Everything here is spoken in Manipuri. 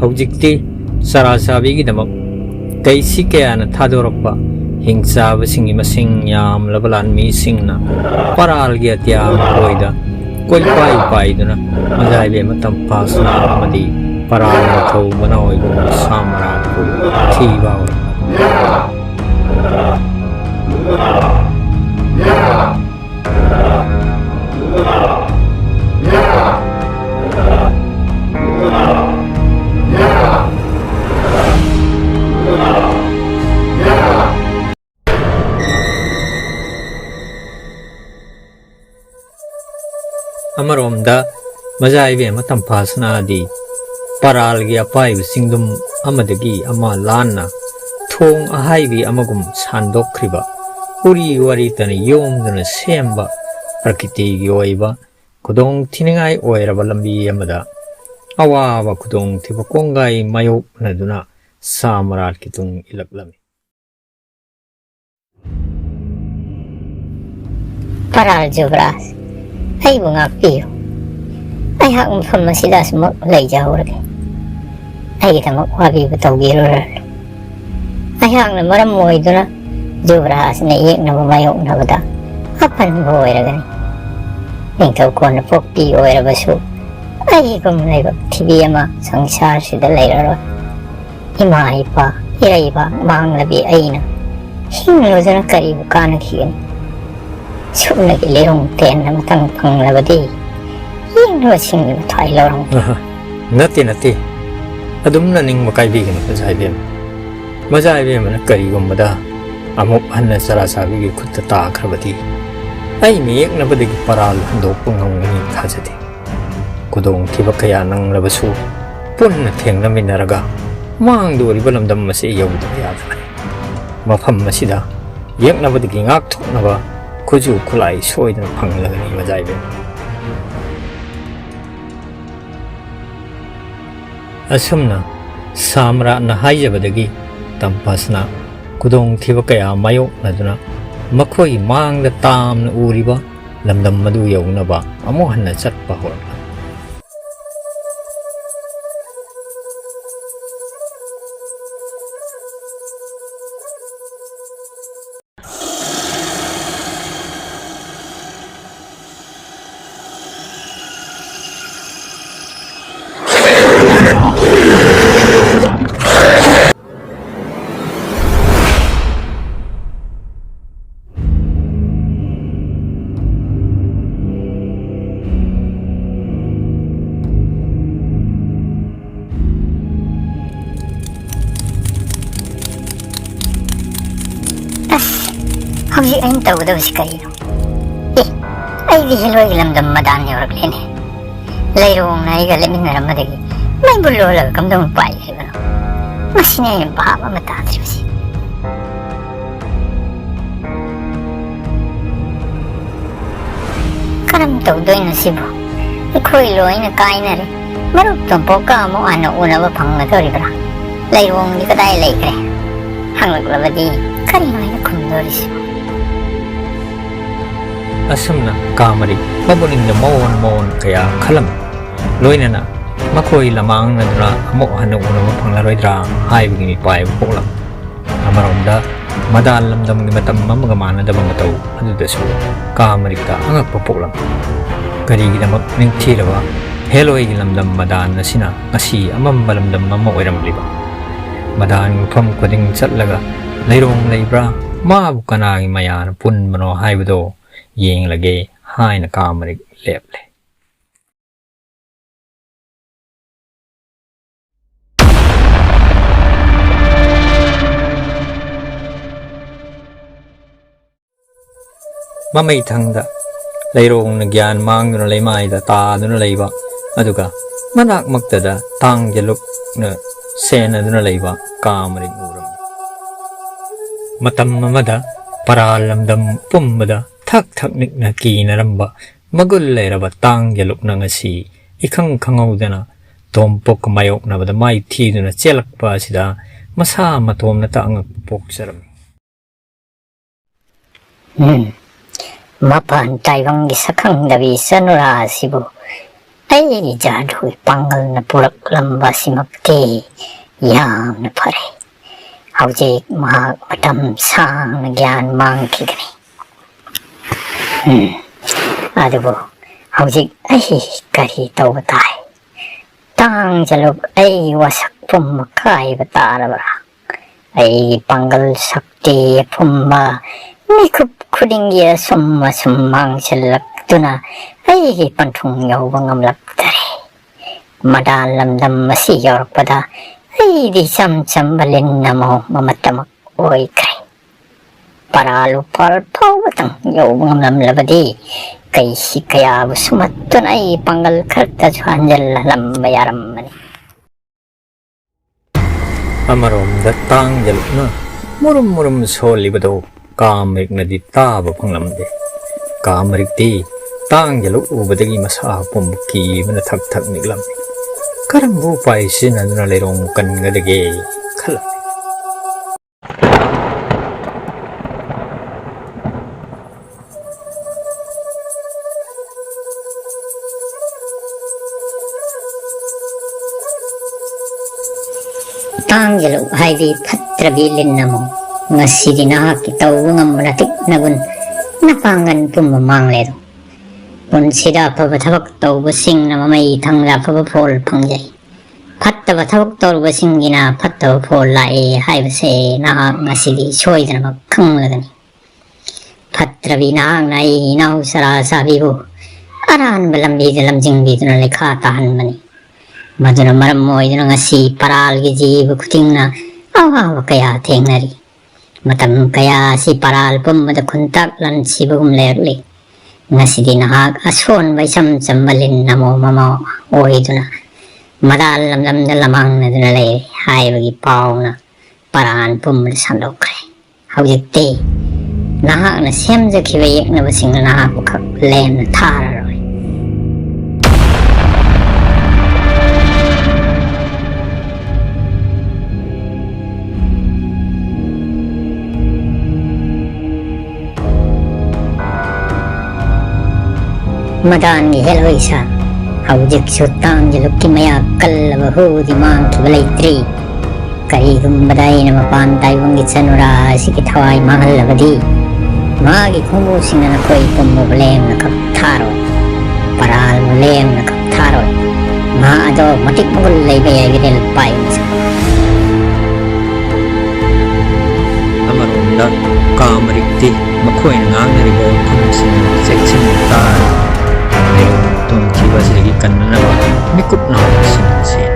ꯍꯧꯖꯤꯛꯇꯤ ꯁꯔꯥꯁꯥꯕꯤꯒꯤꯗꯃꯛ ꯀꯩꯁꯤ ꯀꯌꯥꯅ ꯊꯥꯗꯣꯔꯛꯄ ꯍꯤꯡꯆꯥꯕꯁꯤꯡꯒꯤ ꯃꯁꯤꯡ ꯌꯥꯝꯂꯕ ꯂꯥꯟꯃꯤꯁꯤꯡꯅ ꯄꯔꯥꯜꯒꯤ ꯑꯇꯤꯌꯥ ꯃꯈꯣꯏꯗ ꯀꯣꯏꯄꯥꯏ ꯄꯥꯏꯗꯨꯅ ꯃꯖꯥꯏꯕꯦꯝꯃ ꯇꯝꯐꯥꯁꯅꯥ ꯑꯃꯗꯤ ꯄꯔꯥꯜꯅ ꯊꯧꯕꯅ ꯑꯣꯏꯕ ꯁꯥꯃꯔꯥꯠꯄꯨ ꯊꯤꯕ ꯍꯧꯔꯛꯂꯝꯃꯤ꯫ ꯑꯃꯔꯣꯝꯗ ꯃꯖꯥꯏꯕꯦꯝꯃ ꯇꯝꯐꯥꯁꯅꯥꯗꯤ ꯄꯔꯥꯜꯒꯤ ꯑꯄꯥꯏꯕ ꯆꯤꯡꯗꯨꯝ ꯑꯃꯗꯒꯤ ꯑꯃ ꯂꯥꯟꯅ ꯊꯣꯡ ꯑꯍꯥꯏꯕꯤ ꯑꯃꯒꯨꯝ ꯁꯥꯟꯗꯣꯛꯈ꯭ꯔꯤꯕ ꯎꯔꯤ ꯋꯥꯔꯤꯇꯅ ꯌꯣꯝꯗꯨꯅ ꯁꯦꯝꯕ ꯄ꯭ꯔꯀꯤꯇꯤꯒꯤ ꯑꯣꯏꯕ ꯈꯨꯗꯣꯡꯊꯤꯅꯤꯡꯉꯥꯏ ꯑꯣꯏꯔꯕ ꯂꯝꯕꯤ ꯑꯃꯗ ꯑꯋꯥꯕ ꯈꯨꯗꯣꯡꯊꯤꯕ ꯀꯣꯡꯒꯥꯏ ꯃꯥꯌꯣꯛꯅꯗꯨꯅ ꯁꯥꯃꯔꯥꯠꯀꯤ ꯇꯨꯡ ꯏꯜꯂꯛꯂꯝꯃꯤ꯫ ꯄꯔꯥꯜ ꯖꯨꯕꯔꯥꯖ, ꯑꯩꯕꯨ ꯉꯥꯛꯄꯤꯌꯨ꯫ ꯑꯩꯍꯥꯛ ꯃꯐꯝ ꯑꯁꯤꯗ ꯑꯁꯨꯃꯛ ꯂꯩꯖꯍꯧꯔꯒꯦ꯫ ꯑꯩꯒꯤꯗꯃꯛ ꯋꯥꯕꯤꯕ ꯇꯧꯕꯤꯔꯨꯔꯅꯨ꯫ ꯑꯩꯍꯥꯛꯅ ꯃꯔꯝ ꯑꯣꯏꯗꯨꯅ ꯖꯨꯕꯔꯥꯖꯅ ꯌꯦꯛꯅꯕ ꯃꯥꯌꯣꯛꯅꯕꯗ ꯑꯄꯟꯕ ꯑꯣꯏꯔꯒꯅꯤ꯫ ꯅꯤꯡꯊꯧ ꯀꯣꯟꯅ ꯄꯣꯛꯄꯤ ꯑꯣꯏꯔꯕꯁꯨ ꯑꯩꯒꯨꯝ ꯂꯥꯏꯕꯛ ꯊꯤꯕꯤ ꯑꯃ ꯁꯪꯁꯥꯔꯁꯤꯗ ꯂꯩꯔꯔꯣꯏ꯫ ꯏꯃꯥ ꯏꯄꯥ ꯏꯔꯩꯕꯥꯛ ꯃꯥꯡꯂꯕꯤ ꯑꯩꯅ ꯍꯤꯡꯂꯨꯗꯨꯅ ꯀꯔꯤꯕꯨ ꯀꯥꯟꯅꯈꯤꯒꯅꯤ? ꯁꯨꯞꯅꯒꯤ ꯂꯤꯔꯨꯡ ꯇꯦꯟ ꯑꯃꯇꯪ ꯐꯪꯂꯕꯗꯤ ꯌꯦꯡꯂꯨꯕꯁꯤꯡꯒꯤ ꯃꯊ꯭ꯋꯥꯏ ꯂꯧꯔꯝꯒꯅꯤ꯫ ꯅꯠꯇꯦ ꯑꯗꯨꯝꯅ ꯅꯤꯡꯕ ꯀꯥꯏꯕꯤꯒꯅꯤ ꯃꯖꯥꯏꯕꯦꯝꯃ꯫ ꯃꯖꯥꯏꯕꯦꯝꯃꯅ ꯀꯔꯤꯒꯨꯝꯕꯗ ꯑꯃꯨꯛ ꯍꯟꯅ ꯁꯔꯥꯁꯥꯕꯤꯒꯤ ꯈꯨꯠꯇ ꯇꯥꯈ꯭ꯔꯕꯗꯤ ꯑꯩ ꯃꯤꯌꯦꯛꯅꯕꯗꯒꯤ ꯄꯔꯥꯜ ꯍꯟꯗꯣꯛꯄ ꯉꯝꯒꯅꯤ ꯊꯥꯖꯗꯦ꯫ ꯈꯨꯗꯣꯡꯊꯤꯕ ꯀꯌꯥ ꯅꯪꯂꯕꯁꯨ ꯄꯨꯟꯅ ꯊꯦꯡꯅꯃꯤꯟꯅꯔꯒ ꯃꯥꯡꯗꯣꯔꯤꯕ ꯂꯝꯗꯝ ꯑꯁꯤ ꯌꯧꯗꯕ ꯌꯥꯗꯕꯅꯤ꯫ ꯃꯐꯝ ꯑꯁꯤꯗ ꯌꯦꯛꯅꯕꯗꯒꯤ ꯉꯥꯛꯊꯣꯛꯅꯕ ꯈꯨꯠꯁꯨ ꯈꯨꯠꯂꯥꯏ ꯁꯣꯏꯗꯅ ꯐꯪꯂꯒꯅꯤ ꯃꯖꯥꯏꯕꯦꯝꯃ꯫ ꯑꯁꯨꯝꯅ ꯁꯥꯃꯔꯥꯠꯅ ꯍꯥꯏꯖꯕꯗꯒꯤ ꯇꯝꯐꯥꯁꯅꯥ ꯈꯨꯗꯣꯡꯊꯤꯕ ꯀꯌꯥ ꯃꯥꯌꯣꯛꯅꯗꯨꯅ ꯃꯈꯣꯏꯒꯤ ꯃꯥꯡꯗ ꯇꯥꯝꯅ ꯎꯔꯤꯕ ꯂꯝꯗꯝ ꯑꯗꯨ ꯌꯧꯅꯕ ꯑꯃꯨꯛ ꯍꯟꯅ ꯆꯠꯄ ꯍꯧꯔꯛꯂꯝꯃꯤ꯫ ꯍꯧꯖꯤꯛ ꯑꯩꯅ ꯇꯧꯒꯗꯕꯁꯤ ꯀꯔꯤꯅꯣ? ꯑꯩꯗꯤ ꯍꯦꯂꯣꯏꯒꯤ ꯂꯝꯗꯝ ꯃꯗꯥꯟ ꯌꯧꯔꯛꯂꯦꯅꯦ꯫ ꯂꯩꯔꯣꯡꯅ ꯑꯩꯒ ꯂꯦꯞꯃꯤꯟꯅꯔꯝꯕꯗꯒꯤ ꯃꯩꯕꯨ ꯂꯣꯜꯂꯒ ꯀꯝꯗꯧꯅ ꯄꯥꯏ ꯍꯥꯏꯕꯅꯣ? ꯃꯁꯤꯅꯤ ꯑꯩꯅ ꯚꯥꯞ ꯑꯃ ꯇꯥꯗ꯭ꯔꯤꯕꯁꯤ꯫ ꯀꯔꯝ ꯇꯧꯗꯣꯏꯅꯣ ꯁꯤꯕꯨ? ꯑꯩꯈꯣꯏ ꯂꯣꯏꯅ ꯀꯥꯏꯅꯔꯦ꯫ ꯃꯔꯨꯞ ꯇꯣꯝꯄꯣꯛꯀ ꯑꯃꯨꯛ ꯍꯟꯅ ꯎꯅꯕ ꯐꯪꯒꯗꯧꯔꯤꯕ꯭ꯔꯥ? ꯂꯩꯔꯣꯡꯗꯤ ꯀꯗꯥꯏ ꯂꯩꯈ꯭ꯔꯦ? ꯍꯪꯂꯛꯂꯕꯗꯤ ꯀꯔꯤꯅꯣ ꯑꯩꯅ ꯈꯨꯝꯗꯣꯔꯤꯁꯤꯕꯨ? ꯑꯁꯨꯝꯅ ꯀꯥꯃꯔꯤ ꯃꯕꯨꯛꯅꯤꯡꯗ ꯃꯑꯣꯟ ꯀꯌꯥ ꯈꯜꯂꯝꯃꯤ꯫ ꯂꯣꯏꯅꯅ ꯃꯈꯣꯏ ꯂꯃꯥꯡꯅꯗꯨꯅ ꯑꯃꯨꯛ ꯍꯟꯅ ꯎꯅꯕ ꯐꯪꯂꯔꯣꯏꯗ꯭ꯔꯥ ꯍꯥꯏꯕꯒꯤ ꯃꯤꯄꯥꯏꯕ ꯄꯣꯛꯂꯝꯃꯤ꯫ ꯑꯃꯔꯣꯝꯗ ꯃꯗꯥꯟ ꯂꯝꯗꯝꯒꯤ ꯃꯇꯝ ꯑꯃꯒ ꯃꯥꯟꯅꯗꯕ ꯃꯇꯧ ꯑꯗꯨꯗꯁꯨ ꯀꯥꯃꯔꯤꯛꯇ ꯑꯉꯛꯄ ꯄꯣꯛꯂꯝꯃꯤ꯫ ꯀꯔꯤꯒꯤꯗꯃꯛ ꯅꯤꯡꯊꯤꯔꯕ ꯍꯦꯂꯣꯏꯒꯤ ꯂꯝꯗꯝ ꯃꯗꯥꯟ ꯑꯁꯤꯅ ꯉꯁꯤ ꯑꯃꯝꯕ ꯂꯝꯗꯝ ꯑꯃ ꯑꯣꯏꯔꯝꯂꯤꯕ? ꯃꯗꯥꯟꯒꯤ ꯃꯐꯝ ꯈꯨꯗꯤꯡ ꯆꯠꯂꯒ ꯂꯩꯔꯣꯡ ꯂꯩꯕ꯭ꯔꯥ, ꯃꯥꯕꯨ ꯀꯅꯥꯒꯤ ꯃꯌꯥꯅ ꯄꯨꯟꯕꯅꯣ ꯍꯥꯏꯕꯗꯣ ꯌꯦꯡꯂꯒꯦ ꯍꯥꯏꯅ ꯀꯥꯃꯔꯤꯛ ꯂꯦꯞꯂꯦ꯫ ꯃꯃꯩꯊꯪꯗ ꯂꯩꯔꯣꯡꯅ ꯒ꯭ꯌꯥꯟ ꯃꯥꯡꯗꯨꯅ ꯂꯩꯃꯥꯏꯗ ꯇꯥꯗꯨꯅ ꯂꯩꯕ ꯑꯗꯨꯒ ꯃꯅꯥꯛꯃꯛꯇꯗ ꯊꯥꯡꯖꯂꯨꯛꯅ ꯁꯦꯟꯅꯗꯨꯅ ꯂꯩꯕ ꯀꯥꯃꯔꯤꯛ ꯎꯔꯝꯃꯤ꯫ ꯃꯇꯝ ꯑꯃꯗ ꯄꯔꯥꯜ ꯂꯝꯗꯝ ꯄꯨꯝꯕꯗ ꯊꯛ ꯅꯤꯛꯅ ꯀꯤꯅꯔꯝꯕ ꯃꯒꯨꯟ ꯂꯩꯔꯕ ꯇꯥꯡꯖꯂꯨꯛꯅ ꯉꯁꯤ ꯏꯈꯪ ꯈꯪꯍꯧꯗꯅ ꯇꯣꯝꯄꯣꯛꯀ ꯃꯥꯌꯣꯛꯅꯕꯗ ꯃꯥꯏꯊꯤꯗꯨꯅ ꯆꯦꯜꯂꯛꯄ ꯑꯁꯤꯗ ꯃꯁꯥ ꯃꯇꯣꯝꯇ ꯑꯉꯛꯄ ꯄꯣꯛꯆꯔꯝꯃꯤ꯫ ꯃꯄꯥꯟ ꯇꯥꯏꯕꯪꯒꯤ ꯁꯛꯈꯪꯗꯕꯤ ꯆꯅꯨꯔꯥ ꯑꯁꯤꯕꯨ ꯑꯩꯒꯤ ꯖꯥꯗꯨꯒꯤ ꯄꯥꯡꯒꯜꯅ ꯄꯨꯔꯛꯂꯝꯕ ꯑꯁꯤꯃꯛꯇꯤ ꯌꯥꯝꯅ ꯐꯔꯦ ꯍꯧꯖꯤꯛ ꯃꯍꯥꯛ ꯃꯇꯝ ꯁꯥꯡꯅ ꯒ꯭ꯌꯥꯟ ꯃꯥꯡꯈꯤꯒꯅꯤ ꯑꯗꯨꯕꯨ ꯍꯧꯖꯤꯛ ꯑꯩ ꯀꯔꯤ ꯇꯧꯕ ꯇꯥꯏ ꯇꯥꯡꯖꯂꯨꯞ ꯑꯩ ꯋꯥꯁꯛ ꯄꯨꯝꯕ ꯀꯥꯏꯕ ꯇꯥꯔꯕ꯭ꯔꯥ ꯑꯩꯒꯤ ꯄꯥꯡꯒꯜ ꯁꯛꯇꯤ ꯑꯄꯨꯝꯕ ꯃꯤꯀꯨꯞ ꯈꯨꯗꯤꯡꯒꯤ ꯑꯁꯨꯝ ꯃꯥꯡꯁꯤꯜꯂꯛꯇꯨꯅ ꯑꯩꯒꯤ ꯄꯟꯊꯨꯡ ꯌꯧꯕ ꯉꯝꯂꯛꯇꯔꯦ ꯃꯗꯥꯟ ꯂꯝꯗꯝ ꯑꯁꯤ ꯌꯧꯔꯛꯄꯗ ꯑꯩꯗꯤ ꯏꯆꯝ ꯆꯝꯕ ꯂꯤꯟ ꯑꯃꯃꯛ ꯑꯣꯏꯈ꯭ꯔꯦ ꯄꯔꯥ ꯂꯨꯄꯥꯜ ꯐꯥꯎꯕꯇꯪ ꯌꯧꯕ ꯉꯝꯂꯝꯂꯕꯗꯤ ꯀꯩꯁꯤ ꯀꯌꯥꯕꯨ ꯁꯨꯝꯍꯠꯇꯨꯅ ꯑꯩ ꯄꯥꯡꯒꯜ ꯈꯔꯇꯁꯨ ꯍꯟꯖꯤꯜꯍꯜꯂꯝꯕ ꯌꯥꯔꯝꯕꯅꯤ ꯑꯃꯔꯣꯝꯗ ꯇꯥꯡꯖꯂꯨꯞꯅ ꯃꯨꯔꯨꯝ ꯃꯨꯔꯨꯝ ꯁꯣꯜꯂꯤꯕꯗꯨ ꯀꯥꯃꯔꯤꯛꯅꯗꯤ ꯇꯥꯕ ꯐꯪꯂꯝꯗꯦ ꯀꯥꯃꯔꯤꯛꯇꯤ ꯇꯥꯡꯖꯂꯨꯞ ꯎꯕꯗꯒꯤ ꯃꯁꯥ ꯄꯨꯝꯕ ꯀꯤꯕꯅ ꯊꯛ ꯊꯛ ꯅꯤꯛꯂꯝꯃꯤ ꯀꯔꯝꯕ ꯎꯄꯥꯏ ꯁꯤꯖꯤꯟꯅꯗꯨꯅ ꯂꯩꯔꯣꯡ ꯀꯟꯒꯗꯒꯦ ꯈꯜꯂꯝꯃꯤ ꯇꯥꯡꯖꯂꯨꯞ ꯍꯥꯏꯗꯤ ꯐꯠꯇ꯭ꯔꯕꯤ ꯂꯤꯟ ꯑꯃ ꯉꯁꯤꯗꯤ ꯅꯍꯥꯛꯀꯤ ꯇꯧꯕ ꯉꯝꯕ ꯅꯇꯤꯛ ꯅꯒꯨꯟ ꯅꯄꯥꯡꯒꯜ ꯄꯨꯝꯕ ꯃꯥꯡꯂꯦꯗꯣ ꯄꯨꯟꯁꯤꯗ ꯑꯐꯕ ꯊꯕꯛ ꯇꯧꯕꯁꯤꯡꯅ ꯃꯃꯩ ꯊꯪꯗ ꯑꯐꯕ ꯐꯣꯜ ꯐꯪꯖꯩ ꯐꯠꯇꯕ ꯊꯕꯛ ꯇꯧꯔꯨꯕꯁꯤꯡꯒꯤꯅ ꯐꯠꯇꯕ ꯐꯣꯜ ꯂꯥꯛꯑꯦ ꯍꯥꯏꯕꯁꯦ ꯅꯍꯥꯛ ꯉꯁꯤꯗꯤ ꯁꯣꯏꯗꯅꯃꯛ ꯈꯪꯂꯒꯅꯤ ꯐꯠꯇ꯭ꯔꯕꯤ ꯅꯍꯥꯛꯅ ꯑꯩꯒꯤ ꯏꯅꯥꯎ ꯁꯔꯥ ꯁꯥꯕꯤꯕꯨ ꯑꯔꯥꯟꯕ ꯂꯝꯕꯤꯗ ꯂꯝꯖꯤꯡꯕꯤꯗꯨꯅ ꯂꯩꯈꯥ ꯇꯥꯍꯟꯕꯅꯤ ꯃꯗꯨꯅ ꯃꯔꯝ ꯑꯣꯏꯗꯨꯅ ꯉꯁꯤ ꯄꯔꯥꯜꯒꯤ ꯖꯤꯕ ꯈꯨꯗꯤꯡꯅ ꯑꯋꯥꯕ ꯀꯌꯥ ꯊꯦꯡꯅꯔꯤ ꯃꯇꯝ ꯀꯌꯥ ꯑꯁꯤ ꯄꯔꯥꯜ ꯄꯨꯝꯕꯗ ꯈꯨꯟꯇꯥꯛ ꯂꯥꯟꯁꯤꯕꯒꯨꯝ ꯂꯩꯔꯛꯂꯤ ꯉꯁꯤꯗꯤ ꯅꯍꯥꯛ ꯑꯁꯣꯟꯕ ꯏꯆꯝ ꯆꯝꯕ ꯂꯤꯟ ꯑꯃ ꯑꯣꯏꯗꯨꯅ ꯃꯗꯥꯟ ꯂꯝꯗꯝꯗ ꯂꯃꯥꯡꯅꯗꯨꯅ ꯂꯩꯔꯦ ꯍꯥꯏꯕꯒꯤ ꯄꯥꯎꯅ ꯄꯔꯥꯟ ꯄꯨꯝꯕꯗ ꯁꯟꯗꯣꯛꯈ꯭ꯔꯦ ꯍꯧꯖꯤꯛꯇꯤ ꯅꯍꯥꯛꯅ ꯁꯦꯝꯖꯈꯤꯕ ꯌꯦꯛꯅꯕꯁꯤꯡꯅ ꯅꯍꯥꯛꯄꯨ ꯈꯛ ꯂꯦꯝꯅ ꯊꯥꯔꯔꯣꯏ ꯃꯗꯥꯟꯒꯤ ꯍꯦꯜꯂꯣꯏꯁꯥ ꯍꯧꯖꯤꯛꯁꯨ ꯇꯥꯡꯖꯂꯨꯞꯀꯤ ꯃꯌꯥ ꯀꯜꯂꯕ ꯍꯨꯗꯤ ꯃꯥꯡꯈꯤꯕ ꯂꯩꯇ꯭ꯔꯤ ꯀꯔꯤꯒꯨꯝꯕꯗ ꯑꯩꯅ ꯃꯄꯥꯟ ꯇꯥꯏꯕꯪꯒꯤ ꯆꯅꯨꯔꯥ ꯑꯁꯤꯒꯤ ꯊꯋꯥꯏ ꯃꯥꯡꯍꯜꯂꯕꯗꯤ ꯃꯥꯒꯤ ꯈꯣꯡꯕꯨꯁꯤꯡꯅ ꯅꯈꯣꯏ ꯄꯨꯝꯕꯕꯨ ꯂꯦꯝꯅ ꯈꯛ ꯊꯥꯔꯣꯏ ꯄꯔꯥꯜꯕꯨ ꯂꯦꯝꯅ ꯈꯛ ꯊꯥꯔꯣꯏ ꯃꯥ ꯑꯗꯣ ꯃꯇꯤꯛ ꯃꯒꯨꯟ ꯂꯩꯕ ꯌꯥꯏꯒꯤꯔꯦꯜ ꯄꯥꯏꯕꯁꯦ ꯑꯃꯔꯣꯝꯗ ꯀꯥꯃꯔꯤꯛꯇꯤ ꯃꯈꯣꯏꯅ ꯉꯥꯡꯅꯔꯤꯕ ꯋꯥꯐꯝꯁꯤꯡ ꯆꯦꯛꯁꯤꯟꯅ ꯇꯥꯔꯒ ꯂꯩꯔꯣꯡ ꯇꯣꯡꯈꯤꯕ ꯑꯁꯤꯗꯒꯤ ꯀꯟꯅꯅꯕ ꯃꯤꯀꯨꯞ ꯅꯥꯎꯁꯤꯡ ꯁꯦꯝꯃꯤ